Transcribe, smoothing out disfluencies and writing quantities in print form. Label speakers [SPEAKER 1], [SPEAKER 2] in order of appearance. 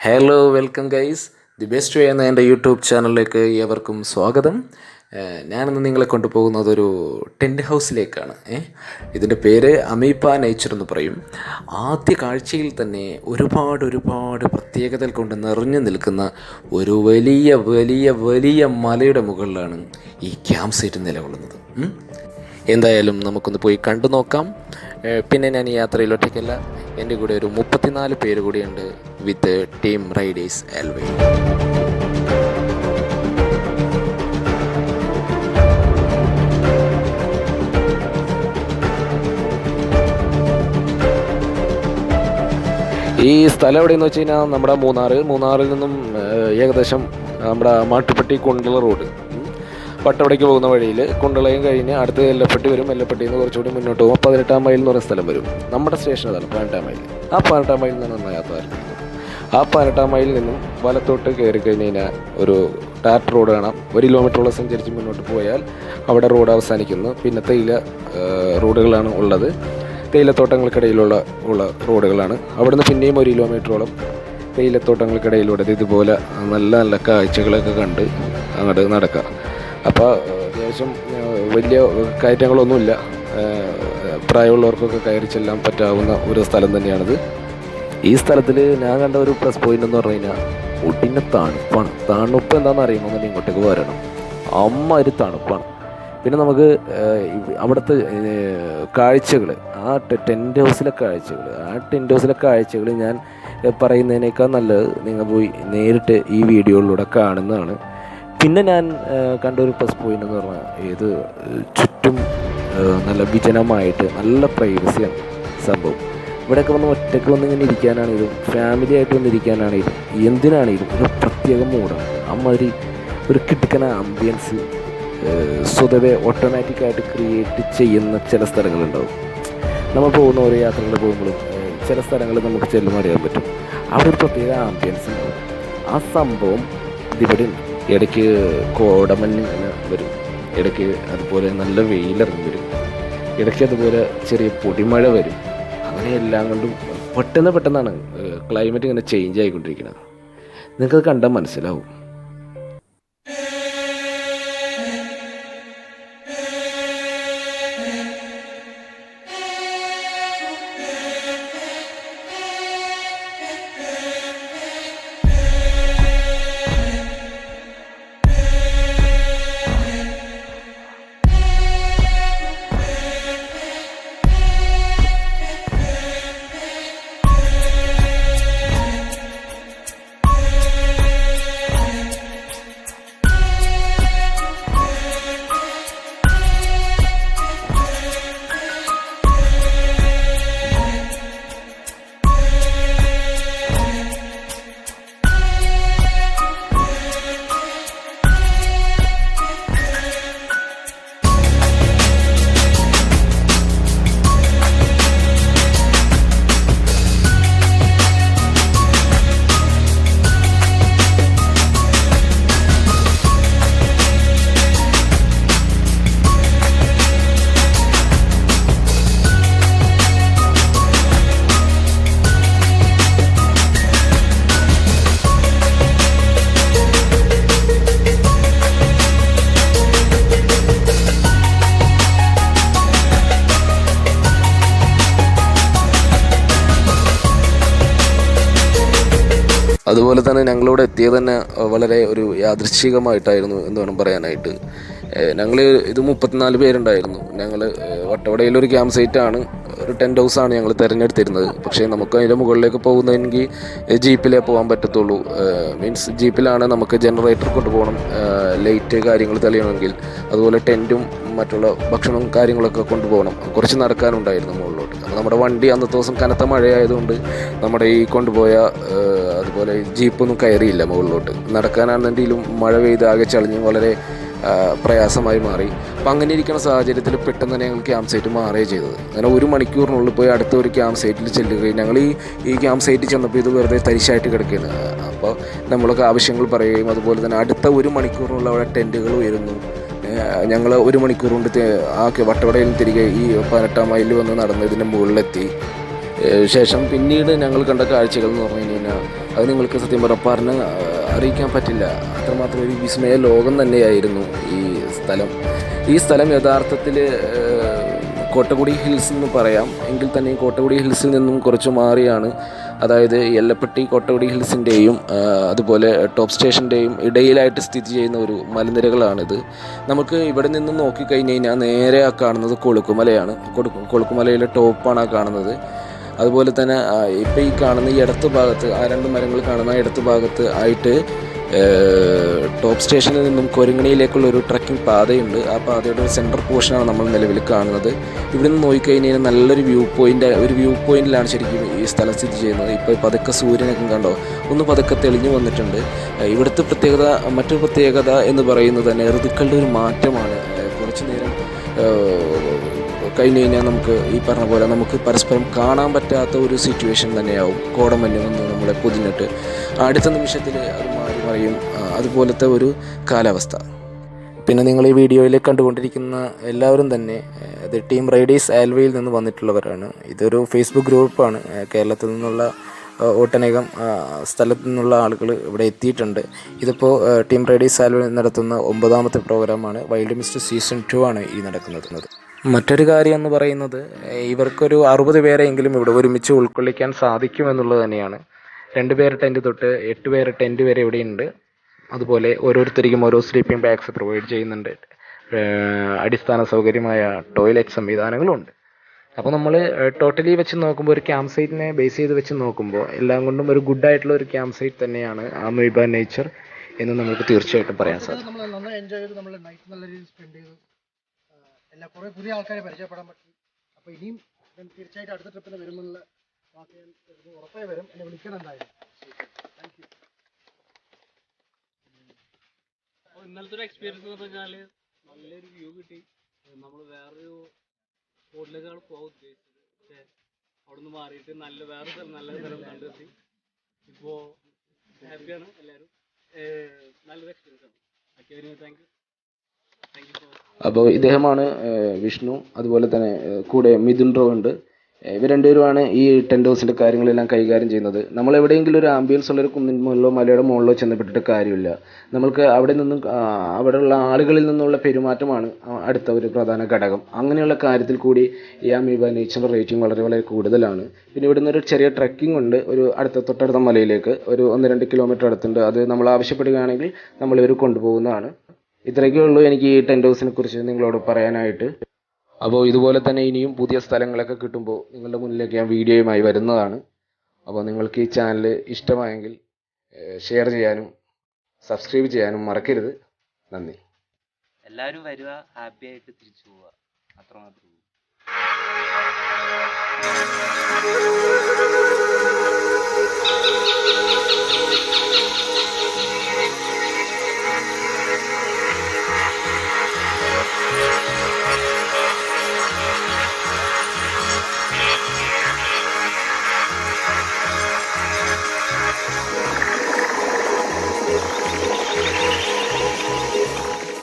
[SPEAKER 1] Hello welcome guys. The best way എന്ന എൻ്റെ YouTube ചാനലിലേക്ക് ഏവർക്കും സ്വാഗതം. ഞാനിന്ന് നിങ്ങളെ കൊണ്ടുപോകുന്നത് ഒരു ടെൻറ്റ് ഹൗസിലേക്കാണ്. ഇതിൻ്റെ പേര് അമീബ നേച്ചർ എന്ന് പറയും. ആദ്യ കാഴ്ചയിൽ തന്നെ ഒരുപാട് പ്രത്യേകതകൾ കൊണ്ട് നിറഞ്ഞു നിൽക്കുന്ന ഒരു വലിയ വലിയ വലിയ മലയുടെ മുകളിലാണ് ഈ ക്യാമ്പ് സൈറ്റ് നിലകൊള്ളുന്നത്. എന്തായാലും നമുക്കൊന്ന് പോയി കണ്ടു നോക്കാം. പിന്നെ ഞാൻ ഈ യാത്രയിൽ ഒറ്റയ്ക്കല്ല, എൻ്റെ കൂടെ ഒരു 34 പേര് കൂടിയുണ്ട് വിത്ത് ടീം റൈഡേഴ്സ് എൽവേ. ഈ സ്ഥലം എവിടെയെന്ന് വെച്ച് കഴിഞ്ഞാൽ നമ്മുടെ മൂന്നാറിൽ നിന്നും ഏകദേശം നമ്മുടെ മാട്ടുപ്പെട്ടി കുണ്ടള റോഡ് പട്ടവടയ്ക്ക് പോകുന്ന വഴിയിൽ കുണ്ടളയും കഴിഞ്ഞ് അടുത്ത് എല്ലപ്പെട്ടി വരും. എല്ലപ്പെട്ടിയിൽ നിന്ന് കുറച്ചുകൂടി മുന്നോട്ട് പോകുമ്പോൾ 18 മൈൽ എന്ന് പറയുന്ന സ്ഥലം വരും. നമ്മുടെ സ്റ്റേഷൻ അതാണ് 18 മൈൽ. ആ 18 മൈലിൽ നിന്നാണ് നമ്മൾ യാത്ര ആരംഭിക്കുന്നത്. ആ 18 മൈലിൽ നിന്നും വലത്തോട്ട് കയറി കഴിഞ്ഞ് കഴിഞ്ഞാൽ ഒരു ടാർ റോഡ് കാണാം. 1 കിലോമീറ്ററോളം സഞ്ചരിച്ച് മുന്നോട്ട് പോയാൽ അവിടെ റോഡ് അവസാനിക്കുന്നു. പിന്നെ തേയില റോഡുകളാണ് ഉള്ളത്. തേയിലത്തോട്ടങ്ങൾക്കിടയിലുള്ള റോഡുകളാണ്. അവിടുന്ന് പിന്നെയും 1 കിലോമീറ്ററോളം തേയിലത്തോട്ടങ്ങൾക്കിടയിലൂടെ ഇതുപോലെ നല്ല നല്ല കാഴ്ചകളൊക്കെ കണ്ട് അങ്ങോട്ട് നടക്കാം. അപ്പോൾ അത്യാവശ്യം വലിയ കയറ്റങ്ങളൊന്നുമില്ല. പ്രായമുള്ളവർക്കൊക്കെ കയറി ചെല്ലാൻ പറ്റാവുന്ന ഒരു സ്ഥലം തന്നെയാണിത്. ഈ സ്ഥലത്തിൽ ഞാൻ കണ്ട ഒരു പ്ലസ് പോയിൻ്റ് എന്ന് പറഞ്ഞു കഴിഞ്ഞാൽ ഒടിഞ്ഞ തണുപ്പാണ്. തണുപ്പ് എന്താണെന്ന് അറിയുമ്പോൾ തന്നെ ഇങ്ങോട്ടേക്ക് വരണം. ഒരു തണുപ്പാണ്. പിന്നെ നമുക്ക് അവിടുത്തെ കാഴ്ചകൾ, ആ ടെൻറ്റ് ഹൗസിലെ കാഴ്ചകൾ ഞാൻ പറയുന്നതിനേക്കാൾ നല്ലത് നിങ്ങൾ പോയി നേരിട്ട് ഈ വീഡിയോയിലൂടെ കാണുന്നതാണ്. പിന്നെ ഞാൻ കണ്ടൊരു പ്ലസ് പോയിൻ്റ് എന്ന് പറഞ്ഞാൽ ചുറ്റും നല്ല വിജനമായിട്ട് നല്ല പ്രൈവസിയാണ് സംഭവം. ഇവിടെയൊക്കെ വന്ന് ഒറ്റയ്ക്ക് വന്നിങ്ങനെ ഇരിക്കാനാണെങ്കിലും ഫാമിലി ആയിട്ട് വന്നിരിക്കാനാണെങ്കിലും എന്തിനാണെങ്കിലും ഒരു പ്രത്യേക മൂഡാണ്. അമ്മാതിരി ഒരു കിടക്കണ ആംബിയൻസ് സ്വതവേ ഓട്ടോമാറ്റിക്കായിട്ട് ക്രിയേറ്റ് ചെയ്യുന്ന ചില സ്ഥലങ്ങളുണ്ടാവും. നമ്മൾ പോകുന്ന ഓരോ യാത്രകൾ പോകുമ്പോഴും ചില സ്ഥലങ്ങളിൽ നമുക്ക് ചെല്ലുമ്പോൾ അറിയാൻ പറ്റും അവിടെ ഒരു പ്രത്യേക ആംബിയൻസ് ഉണ്ടാവും. ആ സംഭവം ഇതിവിടെ ഉണ്ട്. ഇടയ്ക്ക് കോടമഞ്ഞ് വരും, ഇടയ്ക്ക് അതുപോലെ നല്ല വെയിലിറങ്ങി വരും, ഇടയ്ക്ക് അതുപോലെ ചെറിയ പൊടിമഴ വരും. അങ്ങനെ എല്ലാം കൊണ്ടും പെട്ടെന്നാണ് ക്ലൈമറ്റ് ഇങ്ങനെ ചേഞ്ച് ആയിക്കൊണ്ടിരിക്കുന്നത്. നിങ്ങൾക്കത് കണ്ടാൽ മനസ്സിലാവും. അതുപോലെ തന്നെ ഞങ്ങളിവിടെ എത്തിയത് തന്നെ വളരെ ഒരു യാദൃശ്ചികമായിട്ടായിരുന്നു എന്ന് വേണം പറയാനായിട്ട്. ഞങ്ങൾ ഇത് 34 പേരുണ്ടായിരുന്നു. ഞങ്ങൾ വട്ടവടയിലൊരു ക്യാമ്പ് സൈറ്റാണ്, ഒരു ടെൻറ്റ് ഹൗസാണ് ഞങ്ങൾ തിരഞ്ഞെടുത്തിരുന്നത്. പക്ഷേ നമുക്ക് അതിൻ്റെ മുകളിലേക്ക് പോകുന്നതെങ്കിൽ ജീപ്പിലേ പോകാൻ പറ്റത്തുള്ളൂ. മീൻസ് ജീപ്പിലാണ് നമുക്ക് ജനറേറ്റർ കൊണ്ടുപോകണം, ലൈറ്റ് കാര്യങ്ങൾ തെളിയണമെങ്കിൽ. അതുപോലെ ടെൻറ്റും മറ്റുള്ള ഭക്ഷണവും കാര്യങ്ങളൊക്കെ കൊണ്ടുപോകണം. കുറച്ച് നടക്കാനുണ്ടായിരുന്നു മുകളിലോട്ട്. അപ്പോൾ നമ്മുടെ വണ്ടി അന്നത്തെ ദിവസം കനത്ത മഴയായതുകൊണ്ട് നമ്മുടെ ഈ കൊണ്ടുപോയ അതുപോലെ ജീപ്പൊന്നും കയറിയില്ല മുകളിലോട്ട്. നടക്കാനാണെങ്കിലും മഴ പെയ്ത് ആകെ ചളിഞ്ഞ് വളരെ പ്രയാസമായി മാറി. അപ്പം അങ്ങനെ ഇരിക്കുന്ന സാഹചര്യത്തിൽ പെട്ടെന്ന് തന്നെ ഞങ്ങൾ ക്യാമ്പ് സൈറ്റ് മാറുകയാണ് ചെയ്തത്. അങ്ങനെ 1 മണിക്കൂറിനുള്ളിൽ പോയി അടുത്ത ഒരു ക്യാമ്പ് സൈറ്റിൽ ചെല്ലുകയും ഞങ്ങൾ ഈ ക്യാമ്പ് സൈറ്റിൽ ചെന്നപ്പോൾ ഇത് വെറുതെ തരിശായിട്ട് കിടക്കുകയാണ്. അപ്പോൾ നമ്മളൊക്കെ ആവശ്യങ്ങൾ പറയുകയും അതുപോലെ തന്നെ അടുത്ത 1 മണിക്കൂറിനുള്ള അവിടെ ടെൻറ്റുകൾ വരുന്നു. ഞങ്ങൾ 1 മണിക്കൂർ കൊണ്ട് വട്ടവടയിൽ തിരികെ ഈ 18 മൈലിൽ വന്ന് നടന്ന് ഇതിൻ്റെ മുകളിലെത്തി. ശേഷം പിന്നീട് ഞങ്ങൾ കണ്ട കാഴ്ചകൾ എന്ന് പറഞ്ഞു കഴിഞ്ഞാൽ അത് നിങ്ങൾക്ക് സത്യം പറഞ്ഞ് അറിയിക്കാൻ പറ്റില്ല. അത്രമാത്രം ഒരു വിസ്മയ ലോകം തന്നെയായിരുന്നു ഈ സ്ഥലം യഥാർത്ഥത്തിൽ കോട്ടകുടി ഹിൽസ് എന്ന് പറയാം. എങ്കിൽ തന്നെ കോട്ടകുടി ഹിൽസിൽ നിന്നും കുറച്ച് മാറിയാണ്, അതായത് എല്ലപ്പെട്ടി കോട്ടകുടി ഹിൽസിൻ്റെയും അതുപോലെ ടോപ്പ് സ്റ്റേഷൻ്റെയും ഇടയിലായിട്ട് സ്ഥിതി ചെയ്യുന്ന ഒരു മലനിരകളാണിത്. നമുക്ക് ഇവിടെ നിന്ന് നോക്കിക്കഴിഞ്ഞ് കഴിഞ്ഞാൽ നേരെ ആ കാണുന്നത് കൊളുക്കുമലയാണ്. കൊളുക്കുമലയിലെ ടോപ്പാണ് ആ കാണുന്നത്. അതുപോലെ തന്നെ ഇപ്പോൾ ഈ കാണുന്ന ഈ ഇടത്ത് ഭാഗത്ത്, ആ രണ്ട് മരങ്ങൾ കാണുന്ന ഇടത്ത് ഭാഗത്ത് ആയിട്ട് ടോപ്പ് സ്റ്റേഷനിൽ നിന്നും കൊരങ്ങണിയിലേക്കുള്ള ഒരു ട്രക്കിംഗ് പാതയുണ്ട്. ആ പാതയുടെ ഒരു സെൻട്രൽ പോർഷനാണ് നമ്മൾ നിലവിൽ കാണുന്നത്. ഇവിടെ നിന്ന് നോക്കിക്കഴിഞ്ഞാൽ നല്ലൊരു വ്യൂ പോയിന്റിലാണ് ശരിക്കും ഈ സ്ഥലം സ്ഥിതി ചെയ്യുന്നത്. ഇപ്പോൾ പതുക്കെ സൂര്യനൊക്കെ കണ്ടോ ഒന്ന് പതുക്കെ തെളിഞ്ഞു വന്നിട്ടുണ്ട്. ഇവിടുത്തെ മറ്റൊരു പ്രത്യേകത എന്ന് പറയുന്നത് തന്നെ ഋതുക്കളുടെ ഒരു മാറ്റമാണ്. കുറച്ച് നേരം കഴിഞ്ഞ് കഴിഞ്ഞാൽ നമുക്ക് ഈ പറഞ്ഞ പോലെ നമുക്ക് പരസ്പരം കാണാൻ പറ്റാത്ത ഒരു സിറ്റുവേഷൻ തന്നെയാവും. കോടമഞ്ഞ് വന്ന് നമ്മളെ പൊതിഞ്ഞിട്ട് അടുത്ത നിമിഷത്തിൽ അത് മറിയും, അതുപോലത്തെ ഒരു കാലാവസ്ഥ. പിന്നെ നിങ്ങൾ ഈ വീഡിയോയിൽ കണ്ടുകൊണ്ടിരിക്കുന്ന എല്ലാവരും തന്നെ ഇത് ടീം റൈഡേഴ്സ് ആൽവയിൽ നിന്ന് വന്നിട്ടുള്ളവരാണ്. ഇതൊരു ഫേസ്ബുക്ക് ഗ്രൂപ്പാണ്. കേരളത്തിൽ നിന്നുള്ള ഒട്ടനേകം സ്ഥലത്തു നിന്നുള്ള ആളുകൾ ഇവിടെ എത്തിയിട്ടുണ്ട്. ഇതിപ്പോൾ ടീം റൈഡേഴ്സ് ആൽവയിൽ നടത്തുന്ന 9ാമത്തെ പ്രോഗ്രാമാണ്. വൈൽഡ് മിസ്റ്റ് സീസൺ 2 ആണ് ഈ നടക്കുന്നത്. മറ്റൊരു കാര്യം എന്ന് പറയുന്നത് ഇവർക്കൊരു 60 പേരെങ്കിലും ഇവിടെ ഒരുമിച്ച് ഉൾക്കൊള്ളിക്കാൻ സാധിക്കുമെന്നുള്ളത് തന്നെയാണ്. 2 പേർ ടെൻറ്റ് തൊട്ട് 8 പേർ ടെൻറ്റ് വരെ ഇവിടെയുണ്ട്. അതുപോലെ ഓരോരുത്തർക്കും ഓരോ സ്ലീപ്പിംഗ് ബാഗ്സ് പ്രൊവൈഡ് ചെയ്യുന്നുണ്ട്. അടിസ്ഥാന സൗകര്യമായ ടോയ്ലറ്റ് സംവിധാനങ്ങളുണ്ട്. അപ്പോൾ നമ്മൾ ടോട്ടലി വെച്ച് നോക്കുമ്പോൾ ഒരു ക്യാമ്പ് സൈറ്റിനെ ബേസ് ചെയ്ത് വെച്ച് നോക്കുമ്പോൾ എല്ലാം കൊണ്ടും ഒരു ഗുഡായിട്ടുള്ള ഒരു ക്യാമ്പ് സൈറ്റ് തന്നെയാണ് അമീബ നേച്ചർ എന്ന് നമുക്ക് തീർച്ചയായിട്ടും പറയാൻ സാധിക്കും.
[SPEAKER 2] നമ്മൾ നന്നായി എൻജോയ് ചെയ്ത് നമ്മൾ നൈറ്റ് നല്ല രീതിയിൽ സ്പെൻഡ് ചെയ്തു. കുറേ പുതിയ ആൾക്കാരെ പരിചയപ്പെടാൻ പറ്റി. അപ്പോൾ ഇനിയും ഞാൻ തീർച്ചയായിട്ടും അടുത്ത ട്രിപ്പിന് വരുമെന്നുള്ള വാക്ക് ഞാൻ ഉറപ്പായി വരും. എന്നെ വിളിക്കണം എന്തായാലും. Thank you.
[SPEAKER 3] ഇന്നലത്തെ ഒരു എക്സ്പീരിയൻസ് എന്ന് പറഞ്ഞാൽ നല്ലൊരു വ്യൂ കിട്ടി. നമ്മൾ വേറൊരു സ്പോട്ടിലേക്കാണ് പോകാൻ ഉദ്ദേശിച്ചത്, പക്ഷേ അവിടെ നിന്ന് മാറിയിട്ട് നല്ല സ്ഥലം കണ്ടെത്തി. ഇപ്പോൾ ഹാപ്പിയാണ് എല്ലാവരും. നല്ലൊരു എക്സ്പീരിയൻസ് ആണ്. Okay, thank you.
[SPEAKER 1] അപ്പോൾ ഇദ്ദേഹമാണ് വിഷ്ണു. അതുപോലെ തന്നെ കൂടെ മിഥുൻ റോ ഉണ്ട്. ഇവർ രണ്ടുപേരുമാണ് ഈ ടെൻ്റ് ഹൗസിൻ്റെ കാര്യങ്ങളെല്ലാം കൈകാര്യം ചെയ്യുന്നത്. നമ്മൾ എവിടെയെങ്കിലും ഒരു ആംബിയൻസ് ഉള്ളൊരു കുന്നിൻ മുകളിലോ മലയുടെ മുകളിലോ ചെന്നപ്പെട്ടിട്ട് കാര്യമില്ല. നമ്മൾക്ക് അവിടെയുള്ള ആളുകളിൽ നിന്നുള്ള പെരുമാറ്റമാണ് അടുത്ത ഒരു പ്രധാന ഘടകം. അങ്ങനെയുള്ള കാര്യത്തിൽ കൂടി ഈ അമീബ നേച്ചർ റേറ്റിംഗ് വളരെ വളരെ കൂടുതലാണ്. പിന്നെ ഇവിടുന്ന് ഒരു ചെറിയ ട്രക്കിംഗ് ഉണ്ട്. ഒരു തൊട്ടടുത്ത മലയിലേക്ക് ഒരു 1-2 കിലോമീറ്റർ അടുത്തുണ്ട്. അത് നമ്മൾ ആവശ്യപ്പെടുകയാണെങ്കിൽ നമ്മളിവർ കൊണ്ടുപോകുന്നതാണ്. ഇത്രയൊക്കെ ഉള്ളൂ എനിക്ക് ഈ ടെൻ്റ് ഹൗസിനെ കുറിച്ച് നിങ്ങളോട് പറയാനായിട്ട്. അപ്പോൾ ഇതുപോലെ തന്നെ ഇനിയും പുതിയ സ്ഥലങ്ങളൊക്കെ കിട്ടുമ്പോൾ നിങ്ങളുടെ മുന്നിലേക്ക് ഞാൻ വീഡിയോയുമായി വരുന്നതാണ്. അപ്പോൾ നിങ്ങൾക്ക് ഈ ചാനൽ ഇഷ്ടമായെങ്കിൽ ഷെയർ ചെയ്യാനും സബ്സ്ക്രൈബ് ചെയ്യാനും മറക്കരുത്. നന്ദി.
[SPEAKER 4] എല്ലാവരും വരിക, ഹാപ്പി ആയിട്ട് തിരിച്ചു പോവുക, അത്രമാത്രമേ ഉള്ളൂ.